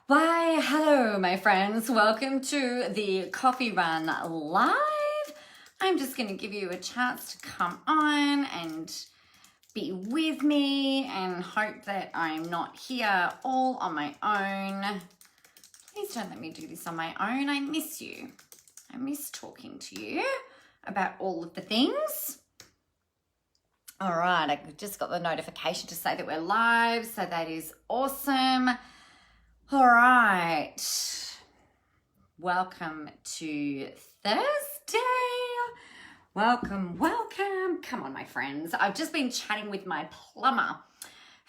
Why, hello, my friends. Welcome to the Coffee Run Live. I'm just going to give you a chance to come on and be with me and hope that I'm not here all on my own. Please don't let me do this on my own. I miss you. I miss talking to you about all of the things. All right, I just got the notification to say that we're live, so that is awesome. All right, welcome to Thursday. Welcome. Come on, my friends. I've just been chatting with my plumber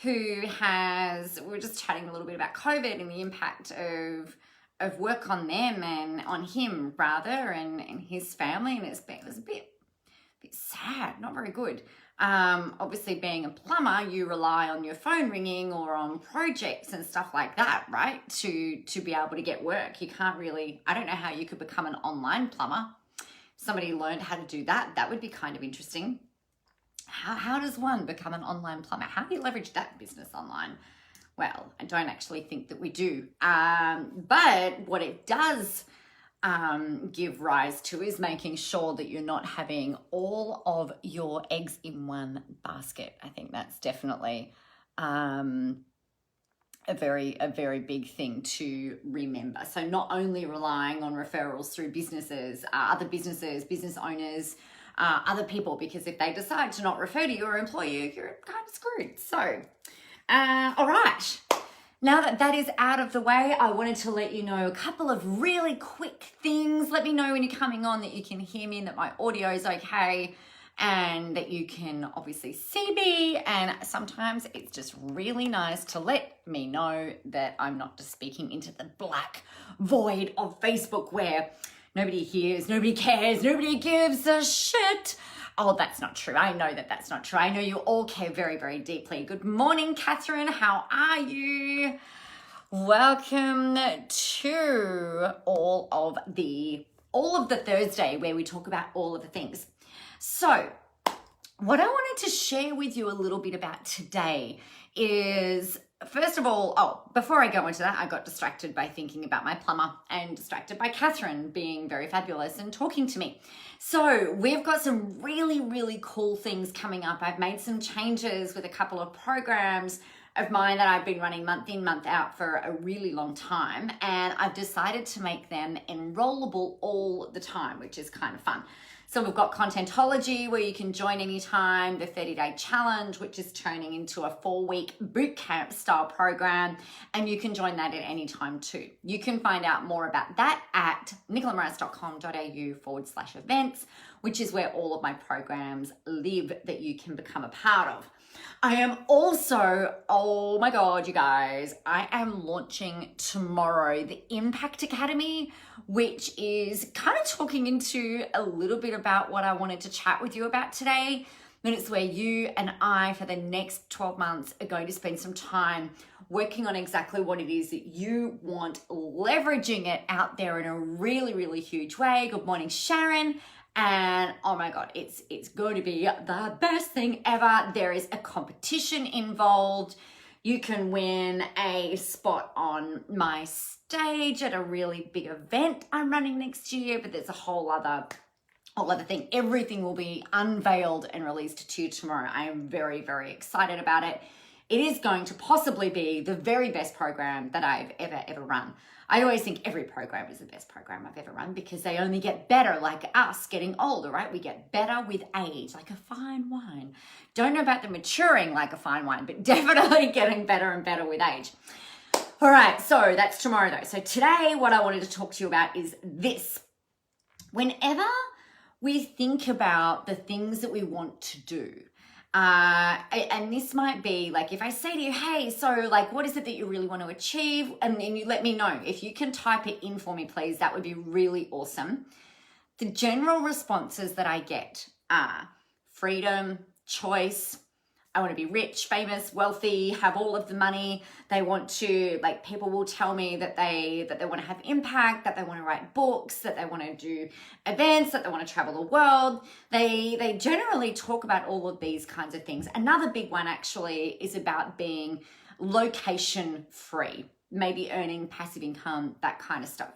we're just chatting a little bit about COVID and the impact of work on them and on him rather and his family. And it was a bit sad, not very good. Obviously being a plumber, you rely on your phone ringing or on projects and stuff like that, right? To be able to get work. You can't really, I don't know how you could become an online plumber. Somebody learned how to do that. That would be kind of interesting. How does one become an online plumber? How do you leverage that business online? Well, I don't actually think that we do. But what it does give rise to is making sure that you're not having all of your eggs in one basket. I think that's definitely a very big thing to remember. So not only relying on referrals through businesses, other businesses, business owners, other people, because if they decide to not refer to you or employ you, you're kind of screwed. So, all right. Now that that is out of the way, I wanted to let you know a couple of really quick things. Let me know when you're coming on that you can hear me and that my audio is okay and that you can obviously see me. And sometimes it's just really nice to let me know that I'm not just speaking into the black void of Facebook where nobody hears, nobody cares, nobody gives a shit. Oh, that's not true. I know that that's not true. I know you all care very, very deeply. Good morning, Catherine. How are you? Welcome to all of the Thursday where we talk about all of the things. So what I wanted to share with you a little bit about today is, first of all, before I go into that, I got distracted by thinking about my plumber and distracted by Catherine being very fabulous and talking to me. So we've got some really, really cool things coming up. I've made some changes with a couple of programs of mine that I've been running month in, month out for a really long time. And I've decided to make them enrollable all the time, which is kind of fun. So we've got Contentology where you can join anytime, the 30-day challenge, which is turning into a 4-week bootcamp style program. And you can join that at any time too. You can find out more about that at nicolamoras.com.au/events, which is where all of my programs live that you can become a part of. I am also, oh my God, you guys, I am launching tomorrow the Impact Academy, which is kind of talking into a little bit about what I wanted to chat with you about today. And it's where you and I, for the next 12 months, are going to spend some time working on exactly what it is that you want, leveraging it out there in a really, really huge way. Good morning, Sharon. And oh my God, it's going to be the best thing ever. There is a competition involved. You can win a spot on my stage at a really big event I'm running next year, but there's a whole other thing. Everything will be unveiled and released to you tomorrow. I am very, very excited about it. It is going to possibly be the very best program that I've ever run. I always think every program is the best program I've ever run because they only get better, like us getting older, right? We get better with age, like a fine wine. Don't know about the maturing like a fine wine, but definitely getting better and better with age. All right, so that's tomorrow though. So today, what I wanted to talk to you about is this. Whenever we think about the things that we want to do, and this might be like, if I say to you, hey, so like, what is it that you really want to achieve? And then you let me know. If you can type it in for me, please, that would be really awesome. The general responses that I get are freedom, choice. I want to be rich, famous, wealthy, have all of the money. They want to, like, people will tell me that they want to have impact, that they want to write books, that they want to do events, that they want to travel the world. They generally talk about all of these kinds of things. Another big one actually is about being location free. maybe earning passive income, that kind of stuff.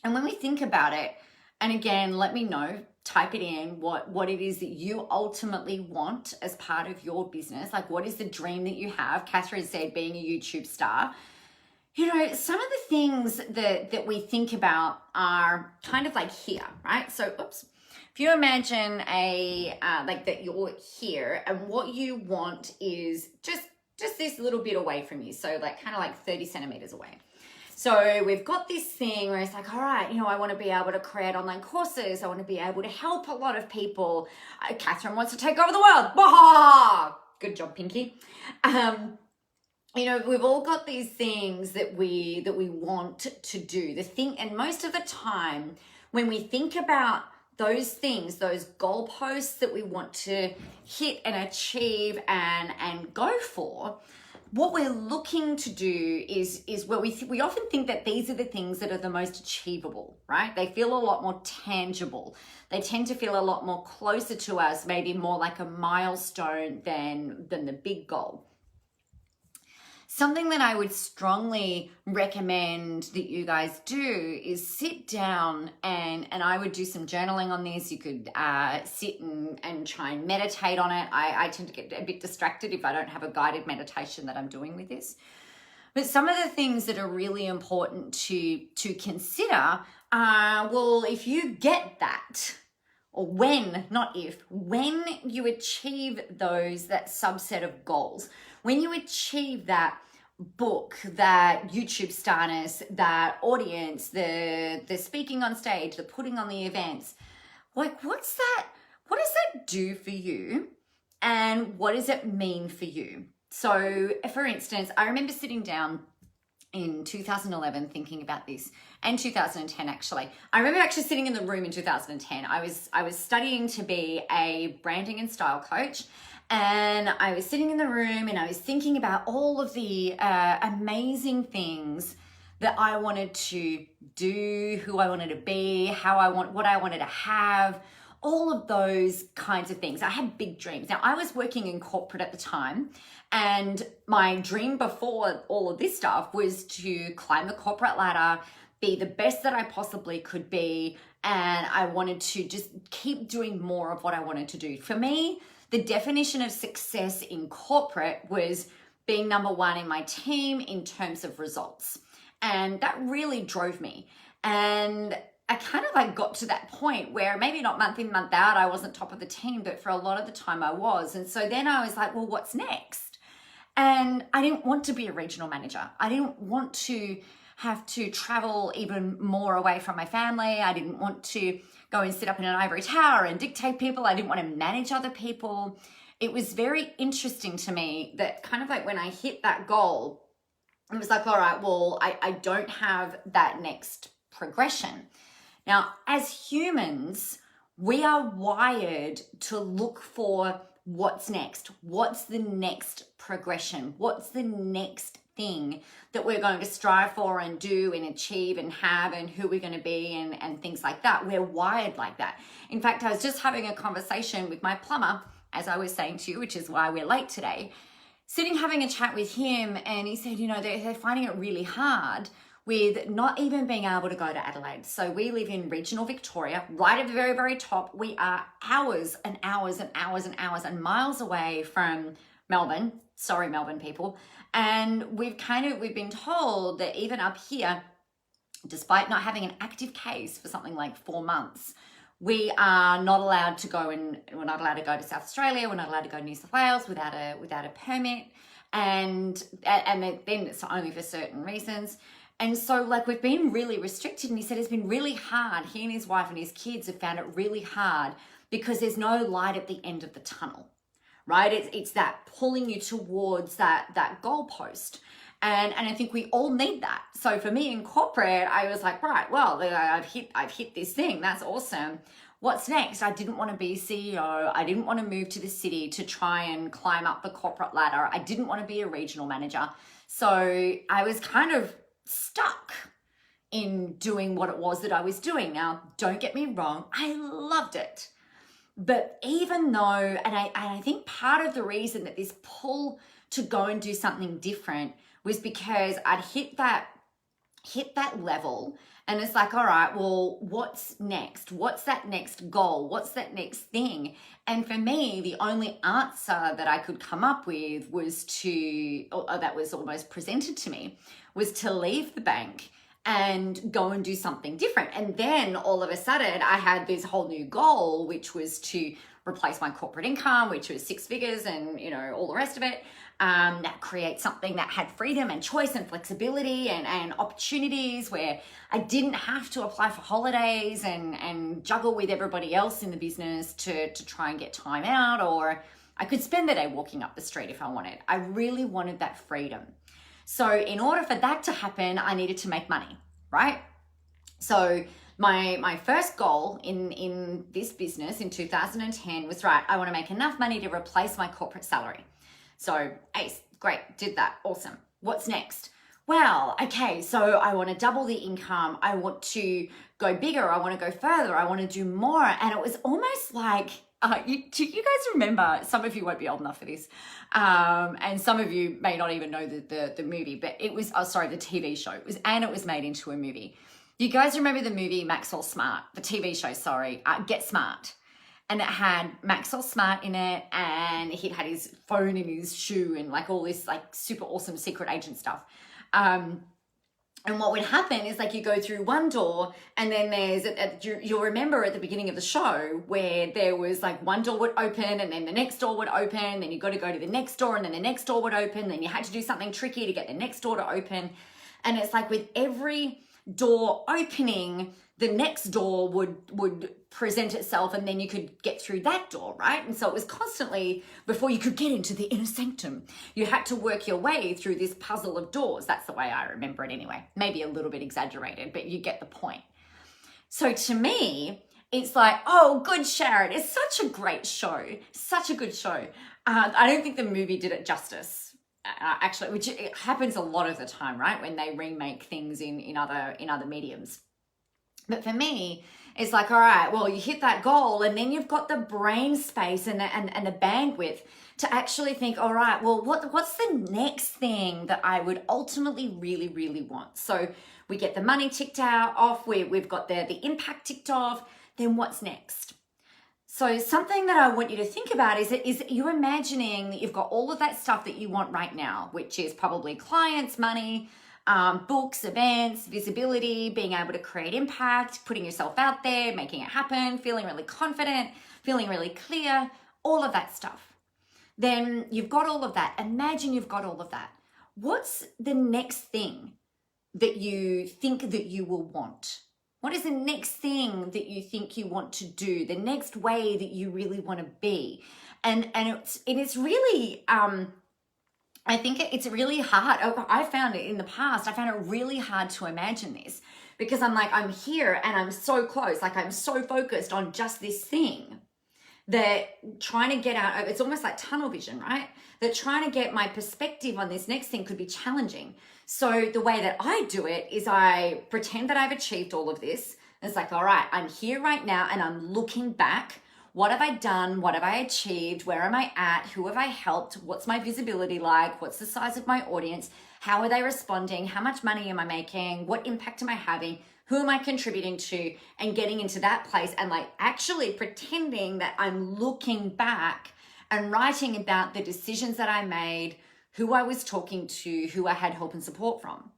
And when we think about it, and again, let me know, type it in, what it is that you ultimately want as part of your business. Like, what is the dream that you have? Catherine said, being a YouTube star. You know, some of the things that we think about are kind of like here, right? So, oops. If you imagine like that you're here, and what you want is just this little bit away from you. So like kind of like 30 centimeters away. So we've got this thing where it's like, all right, you know, I want to be able to create online courses. I want to be able to help a lot of people. Catherine wants to take over the world. Bah! Good job, Pinky. You know, we've all got these things that we want to do. And most of the time when we think about those things, those goalposts that we want to hit and achieve and go for, what we're looking to do is where we often think that these are the things that are the most achievable, right? They feel a lot more tangible. They tend to feel a lot more closer to us, maybe more like a milestone than the big goal. Something that I would strongly recommend that you guys do is sit down and I would do some journaling on this. You could sit and try and meditate on it. I tend to get a bit distracted if I don't have a guided meditation that I'm doing with this. But some of the things that are really important to consider are, well, if you get that, or when, not if, when you achieve that subset of goals, when you achieve that book, that YouTube starness, that audience, the speaking on stage, the putting on the events, like what does that do for you? And what does it mean for you? So for instance, I remember sitting down in 2011 thinking about this, and 2010 actually. I remember actually sitting in the room in 2010. I was studying to be a branding and style coach, and I was sitting in the room and I was thinking about all of the amazing things that I wanted to do, who I wanted to be, what I wanted to have, all of those kinds of things. I had big dreams. Now, I was working in corporate at the time, and my dream before all of this stuff was to climb the corporate ladder, be the best that I possibly could be, and I wanted to just keep doing more of what I wanted to do. For me, the definition of success in corporate was being number one in my team in terms of results. And that really drove me. And I kind of like got to that point where maybe not month in, month out, I wasn't top of the team, but for a lot of the time I was. And so then I was like, well, what's next? And I didn't want to be a regional manager. I didn't want to have to travel even more away from my family. I didn't want to go and sit up in an ivory tower and dictate people. I didn't want to manage other people. It was very interesting to me that kind of like when I hit that goal, it was like, all right, well, I don't have that next progression. Now, as humans, we are wired to look for what's next. What's the next progression? What's the next thing that we're going to strive for and do and achieve and have, and who we're going to be and things like that. We're wired like that. In fact, I was just having a conversation with my plumber, as I was saying to you, which is why we're late today, sitting having a chat with him, and he said, you know, they're finding it really hard with not even being able to go to Adelaide. So we live in regional Victoria, right at the very, very top. We are hours and hours and hours and hours and miles away from Melbourne. Sorry, Melbourne people. And we've been told that even up here, despite not having an active case for something like 4 months, we are not allowed to go, and we're not allowed to go to South Australia. We're not allowed to go to New South Wales without a permit. And then it's only for certain reasons. And so like we've been really restricted, and he said it's been really hard. He and his wife and his kids have found it really hard because there's no light at the end of the tunnel, right? It's that pulling you towards that goalpost. And I think we all need that. So for me in corporate, I was like, right, well, I've hit this thing. That's awesome. What's next? I didn't want to be CEO. I didn't want to move to the city to try and climb up the corporate ladder. I didn't want to be a regional manager. So I was kind of stuck in doing what it was that I was doing. Now, don't get me wrong, I loved it. But even though, and I think part of the reason that this pull to go and do something different was because I'd hit that level, and it's like, all right, well, what's next? What's that next goal? What's that next thing? And for me, the only answer that I could come up with was that was almost presented to me, was to leave the bank and go and do something different. And then all of a sudden I had this whole new goal, which was to replace my corporate income, which was 6 figures and, all the rest of it. That create something that had freedom and choice and flexibility and opportunities where I didn't have to apply for holidays and juggle with everybody else in the business to try and get time out, or I could spend the day walking up the street if I wanted. I really wanted that freedom. So in order for that to happen, I needed to make money, right? So my first goal in this business in 2010 was, right, I want to make enough money to replace my corporate salary. So ace, great, did that, awesome. What's next? Well, okay, so I want to double the income. I want to go bigger. I want to go further. I want to do more. And it was almost like, do you guys remember, some of you won't be old enough for this, and some of you may not even know the movie, but it was, the TV show. It was made into a movie. You guys remember the movie Maxwell Smart, the TV show, Get Smart. And it had Maxwell Smart in it, and he'd had his phone in his shoe and like all this like super awesome secret agent stuff. And what would happen is like you go through one door, and then you'll remember at the beginning of the show where there was like one door would open and then the next door would open, then you got to go to the next door and then the next door would open, then you had to do something tricky to get the next door to open. And it's like with every door opening, the next door would present itself, and then you could get through that door, right? And so it was constantly, before you could get into the inner sanctum, you had to work your way through this puzzle of doors. That's the way I remember it anyway. Maybe a little bit exaggerated, but you get the point. So to me, it's like, oh, good, Sharon. It's such a great show. Such a good show. I don't think the movie did it justice. Actually, which it happens a lot of the time, right? When they remake things in other mediums. But for me, it's like, all right, well, you hit that goal, and then you've got the brain space and the bandwidth to actually think, all right, well, what's the next thing that I would ultimately really, really want? So we get the money ticked off, we've got the impact ticked off, then what's next? So something that I want you to think about is you imagining that you've got all of that stuff that you want right now, which is probably clients, money, books, events, visibility, being able to create impact, putting yourself out there, making it happen, feeling really confident, feeling really clear, all of that stuff. Then you've got all of that. Imagine you've got all of that. What's the next thing that you think that you will want? What is the next thing that you think you want to do? The next way that you really want to be? And it's really, I think it's really hard. I found it in the past. I found it really hard to imagine this, because I'm like, I'm here and I'm so close. Like I'm so focused on just this thing that trying to get out, it's almost like tunnel vision, right? That trying to get my perspective on this next thing could be challenging. So the way that I do it is I pretend that I've achieved all of this. It's like, all right, I'm here right now and I'm looking back. What have I done? What have I achieved? Where am I at? Who have I helped? What's my visibility like? What's the size of my audience? How are they responding? How much money am I making? What impact am I having? Who am I contributing to? And getting into that place and like actually pretending that I'm looking back and writing about the decisions that I made, who I was talking to, who I had help and support from.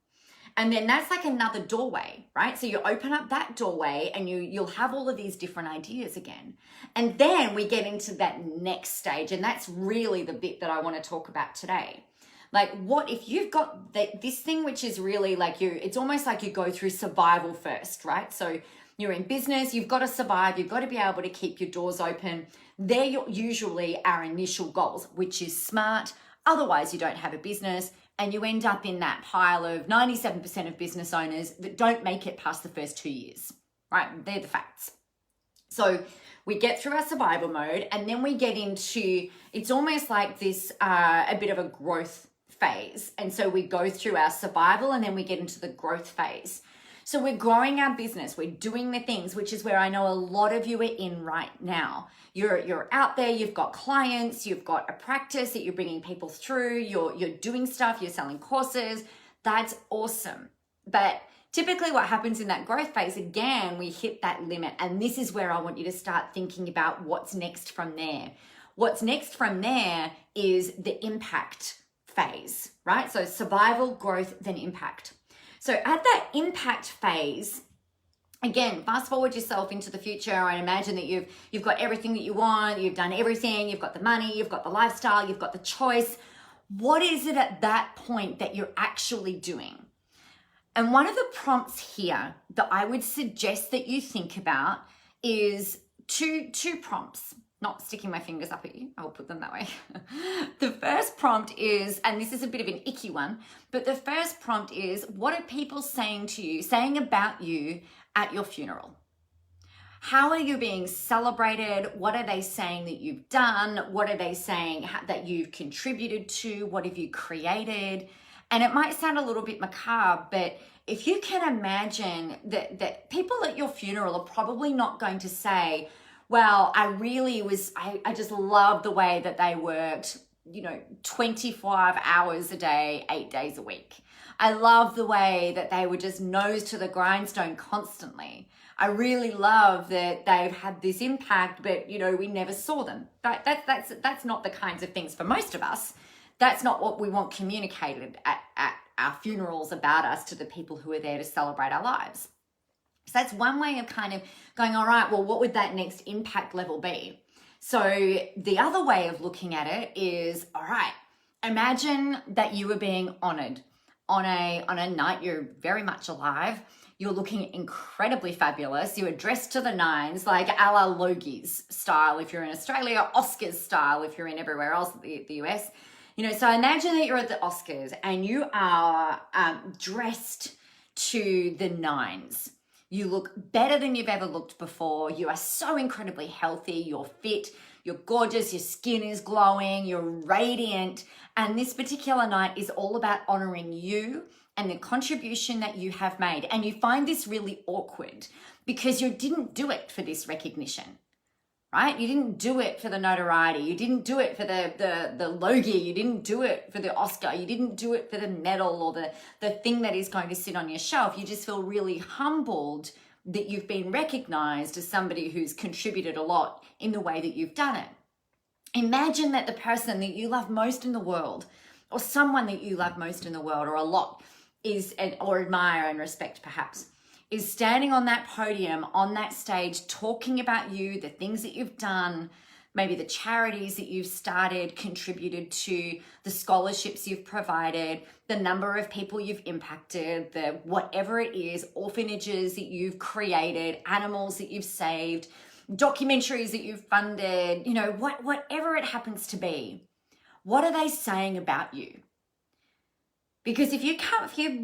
And then that's like another doorway, right? So you open up that doorway and you'll have all of these different ideas again. And then we get into that next stage. And that's really the bit that I want to talk about today. Like, what if you've got this thing, which is really like it's almost like you go through survival first, right? So you're in business, you've got to survive, you've got to be able to keep your doors open. They're usually our initial goals, which is smart. Otherwise, you don't have a business. And you end up in that pile of 97% of business owners that don't make it past the first 2 years, right? They're the facts. So we get through our survival mode, and then we get into, it's almost like this, a bit of a growth phase. And so we go through our survival and then we get into the growth phase. So we're growing our business, we're doing the things, which is where I know a lot of you are in right now. You're out there, you've got clients, you've got a practice that you're bringing people through, you're doing stuff, you're selling courses. That's awesome. But typically what happens in that growth phase, again, we hit that limit. And this is where I want you to start thinking about what's next from there. What's next from there is the impact phase, right? So survival, growth, then impact. So at that impact phase, again, fast forward yourself into the future and imagine that you've got everything that you want, you've done everything, you've got the money, you've got the lifestyle, you've got the choice. What is it at that point that you're actually doing? And one of the prompts here that I would suggest that you think about is two prompts. Not sticking my fingers up at you, I'll put them that way. The first prompt is, and this is a bit of an icky one, but the first prompt is, what are people saying to you, saying about you at your funeral? How are you being celebrated? What are they saying that you've done? What are they saying that you've contributed to? What have you created? And it might sound a little bit macabre, but if you can imagine that people at your funeral are probably not going to say, well, I just love the way that they worked, 25 hours a day, 8 days a week. I love the way that they were just nose to the grindstone constantly. I really love that they've had this impact, but we never saw them. That's not the kinds of things for most of us. That's not what we want communicated at our funerals about us to the people who are there to celebrate our lives. So that's one way of kind of going, all right, well, what would that next impact level be? So the other way of looking at it is, all right, imagine that you were being honored on a night you're very much alive. You're looking incredibly fabulous. You were dressed to the nines, like a la Logie's style if you're in Australia, Oscars style if you're in everywhere else, the US. So imagine that you're at the Oscars and you are dressed to the nines. You look better than you've ever looked before. You are so incredibly healthy. You're fit. You're gorgeous. Your skin is glowing. You're radiant. And this particular night is all about honoring you and the contribution that you have made. And you find this really awkward because you didn't do it for this recognition, right? You didn't do it for the notoriety. You didn't do it for the Logie. You didn't do it for the Oscar. You didn't do it for the medal or the thing that is going to sit on your shelf. You just feel really humbled that you've been recognized as somebody who's contributed a lot in the way that you've done it. Imagine that the person that you love most in the world, or someone that you love most in the world, or a lot, or admire and respect perhaps, is standing on that podium, on that stage, talking about you, the things that you've done, maybe the charities that you've started, contributed to, the scholarships you've provided, the number of people you've impacted, the whatever it is, orphanages that you've created, animals that you've saved, documentaries that you've funded, whatever it happens to be. What are they saying about you? Because if you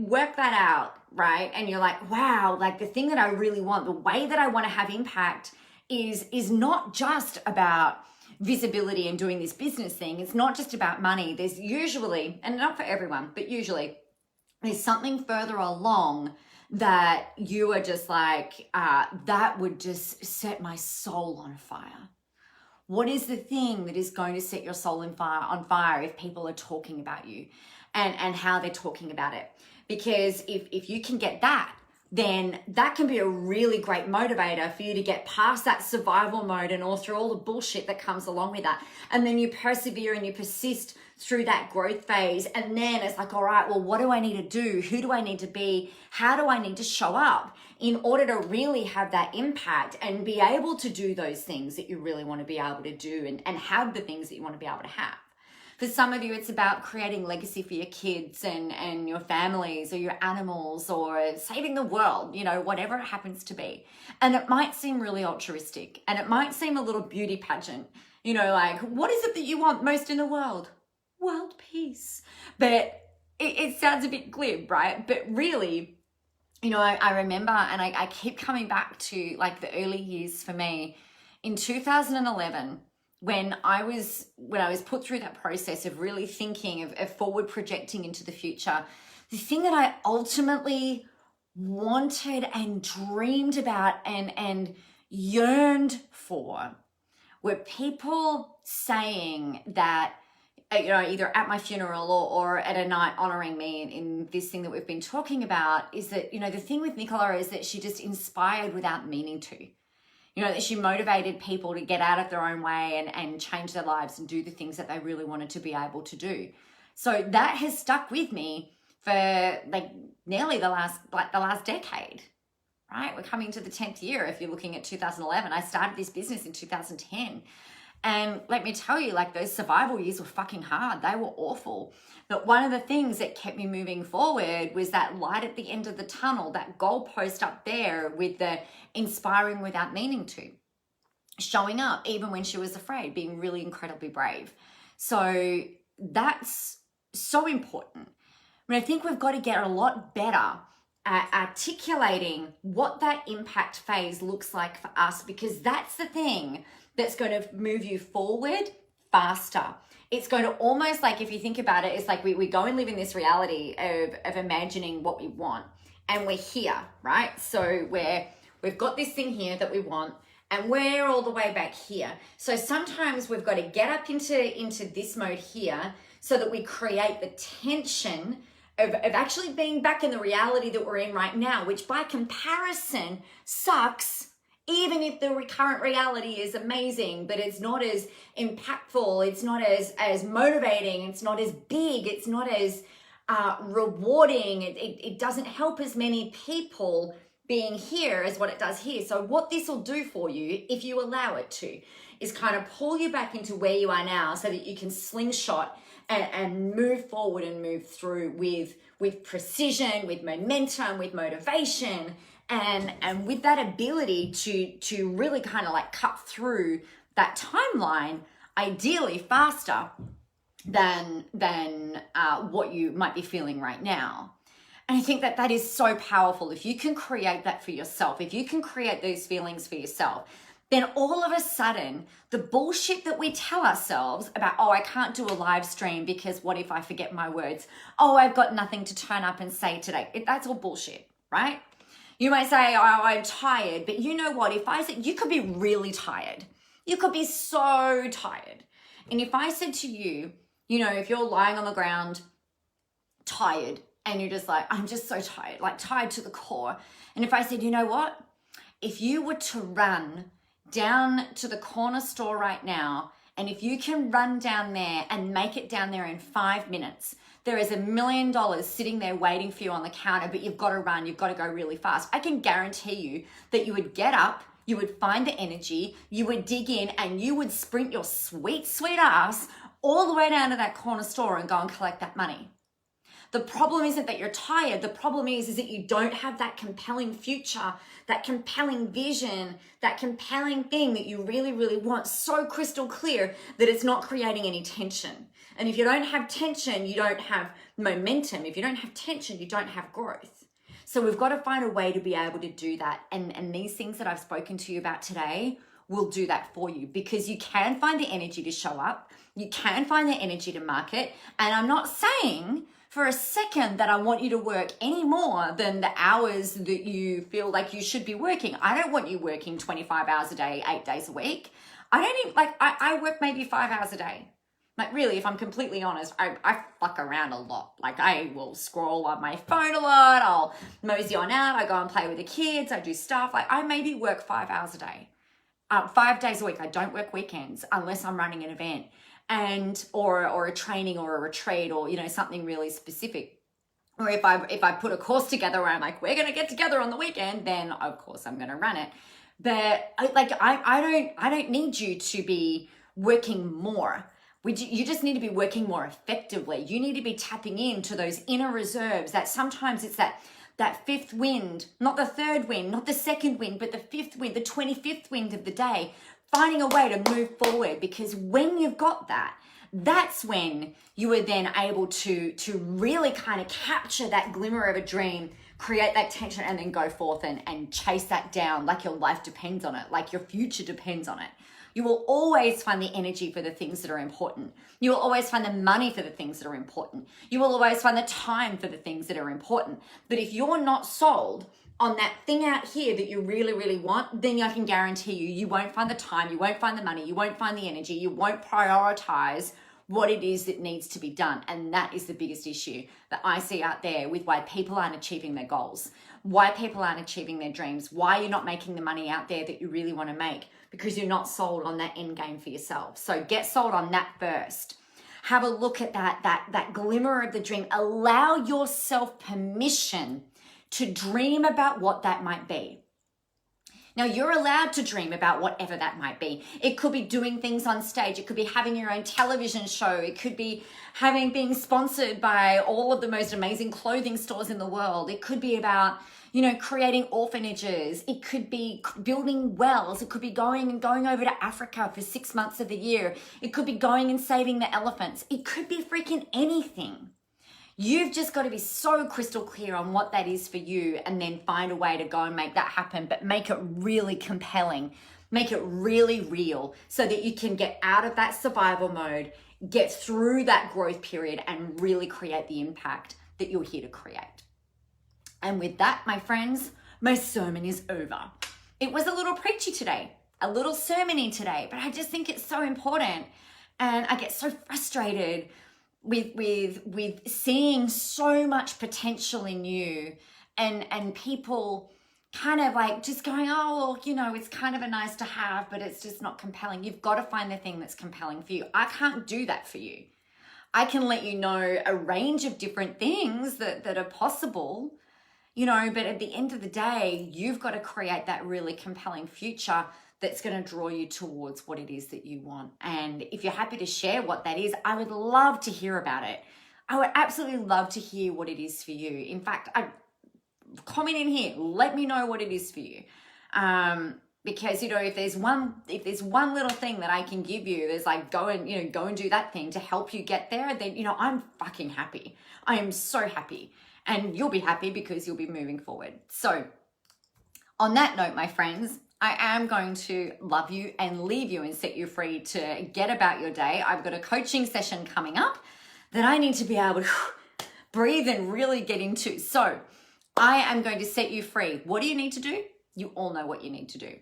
work that out, right, and you're like, wow, like the thing that I really want, the way that I want to have impact is not just about visibility and doing this business thing. It's not just about money. There's usually, and not for everyone, but usually there's something further along that you are just like, that would just set my soul on fire. What is the thing that is going to set your soul on fire if people are talking about you and how they're talking about it? Because if you can get that, then that can be a really great motivator for you to get past that survival mode and all through all the bullshit that comes along with that. And then you persevere and you persist through that growth phase. And then it's like, all right, well, what do I need to do? Who do I need to be? How do I need to show up in order to really have that impact and be able to do those things that you really want to be able to do and have the things that you want to be able to have? For some of you, it's about creating legacy for your kids and your families or your animals or saving the world, whatever it happens to be. And it might seem really altruistic and it might seem a little beauty pageant, like, what is it that you want most in the world? World peace. But it sounds a bit glib, right? But really, I remember, and I keep coming back to like the early years for me. In 2011, when I was put through that process of really thinking of forward projecting into the future, the thing that I ultimately wanted and dreamed about and yearned for were people saying that, you know, either at my funeral or at a night honoring me in this thing that we've been talking about, is that, you know, the thing with Nicola is that she just inspired without meaning to. You know, that she motivated people to get out of their own way and change their lives and do the things that they really wanted to be able to do. So that has stuck with me for like nearly the last decade, right? We're coming to the 10th year. If you're looking at 2011, I started this business in 2010. And let me tell you, like, those survival years were fucking hard. They were awful. But one of the things that kept me moving forward was that light at the end of the tunnel, that goalpost up there with the inspiring without meaning to, showing up even when she was afraid, being really incredibly brave. So that's so important. I mean, I think we've got to get a lot better at articulating what that impact phase looks like for us, because that's the thing that's going to move you forward faster. It's going to almost, like, if you think about it, it's like we go and live in this reality of imagining what we want, and we're here, right? So we've got this thing here that we want, and we're all the way back here. So sometimes we've got to get up into this mode here so that we create the tension of actually being back in the reality that we're in right now, which by comparison sucks. Even if the current reality is amazing, but it's not as impactful, it's not as motivating, it's not as big, it's not as rewarding, it doesn't help as many people being here as what it does here. So what this will do for you, if you allow it to, is kind of pull you back into where you are now so that you can slingshot and move forward and move through with precision, with momentum, with motivation, and with that ability to really kind of like cut through that timeline, ideally faster than what you might be feeling right now. And I think that is so powerful. If you can create that for yourself, if you can create those feelings for yourself, then all of a sudden, the bullshit that we tell ourselves about, oh, I can't do a live stream because what if I forget my words? Oh, I've got nothing to turn up and say today. That's all bullshit, right? You might say, oh, I'm tired, but you know what? If I said, you could be really tired. You could be so tired. And if I said to you, you know, if you're lying on the ground, tired, and you're just like, I'm just so tired, like tired to the core. And if I said, you know what? If you were to run down to the corner store right now, and if you can run down there and make it down there in 5 minutes, there is $1 million sitting there waiting for you on the counter, but you've got to run, you've got to go really fast. I can guarantee you that you would get up, you would find the energy, you would dig in, and you would sprint your sweet, sweet ass all the way down to that corner store and go and collect that money. The problem isn't that you're tired. The problem is that you don't have that compelling future, that compelling vision, that compelling thing that you really, really want so crystal clear that it's not creating any tension. And if you don't have tension, you don't have momentum. If you don't have tension, you don't have growth. So we've got to find a way to be able to do that. And these things that I've spoken to you about today will do that for you, because you can find the energy to show up. You can find the energy to market. And I'm not saying for a second that I want you to work any more than the hours that you feel like you should be working. I don't want you working 25 hours a day, 8 days a week. I work maybe 5 hours a day. Like, really, if I'm completely honest, I fuck around a lot. Like, I will scroll on my phone a lot. I'll mosey on out. I go and play with the kids. I do stuff. Like, I maybe work 5 hours a day. 5 days a week. I don't work weekends unless I'm running an event or a training or a retreat or, you know, something really specific. Or if I put a course together where I'm like, we're going to get together on the weekend, then of course I'm going to run it. But I don't need you to be working more. You just need to be working more effectively. You need to be tapping into those inner reserves that sometimes it's that fifth wind, not the third wind, not the second wind, but the fifth wind, the 25th wind of the day, finding a way to move forward. Because when you've got that, that's when you are then able to really kind of capture that glimmer of a dream, create that tension, and then go forth and chase that down like your life depends on it, like your future depends on it. You will always find the energy for the things that are important. You will always find the money for the things that are important. You will always find the time for the things that are important. But if you're not sold on that thing out here that you really, really want, then I can guarantee you, you won't find the time, you won't find the money, you won't find the energy, you won't prioritize what it is that needs to be done. And that is the biggest issue that I see out there with why people aren't achieving their goals, why people aren't achieving their dreams, why you're not making the money out there that you really want to make, because you're not sold on that end game for yourself. So get sold on that first. Have a look at that glimmer of the dream. Allow yourself permission to dream about what that might be. Now, you're allowed to dream about whatever that might be. It could be doing things on stage. It could be having your own television show. It could be being sponsored by all of the most amazing clothing stores in the world. It could be about, creating orphanages. It could be building wells. It could be going over to Africa for 6 months of the year. It could be going and saving the elephants. It could be freaking anything. You've just got to be so crystal clear on what that is for you, and then find a way to go and make that happen, but make it really compelling, make it really real, so that you can get out of that survival mode, get through that growth period, and really create the impact that you're here to create. And with that, my friends, my sermon is over. It was a little preachy today, a little sermon-y today, but I just think it's so important, and I get so frustrated with seeing so much potential in you, and people kind of like just going, oh, well, it's kind of a nice to have, but it's just not compelling. You've got to find the thing that's compelling for you. I can't do that for you. I can let you know a range of different things that are possible, but at the end of the day, you've got to create that really compelling future that's going to draw you towards what it is that you want. And if you're happy to share what that is, I would love to hear about it. I would absolutely love to hear what it is for you. In fact, comment in here, let me know what it is for you. Because, if there's one little thing that I can give you, there's like, go and do that thing to help you get there, then, I'm fucking happy. I am so happy. And you'll be happy because you'll be moving forward. So on that note, my friends, I am going to love you and leave you and set you free to get about your day. I've got a coaching session coming up that I need to be able to breathe and really get into. So I am going to set you free. What do you need to do? You all know what you need to do.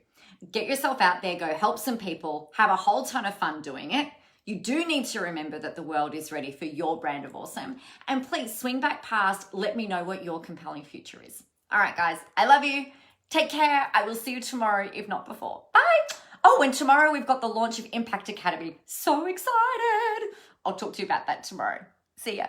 Get yourself out there, go help some people, have a whole ton of fun doing it. You do need to remember that the world is ready for your brand of awesome. And please swing back past, let me know what your compelling future is. All right, guys, I love you. Take care. I will see you tomorrow, if not before. Bye. Oh, and tomorrow we've got the launch of Impact Academy. So excited. I'll talk to you about that tomorrow. See ya.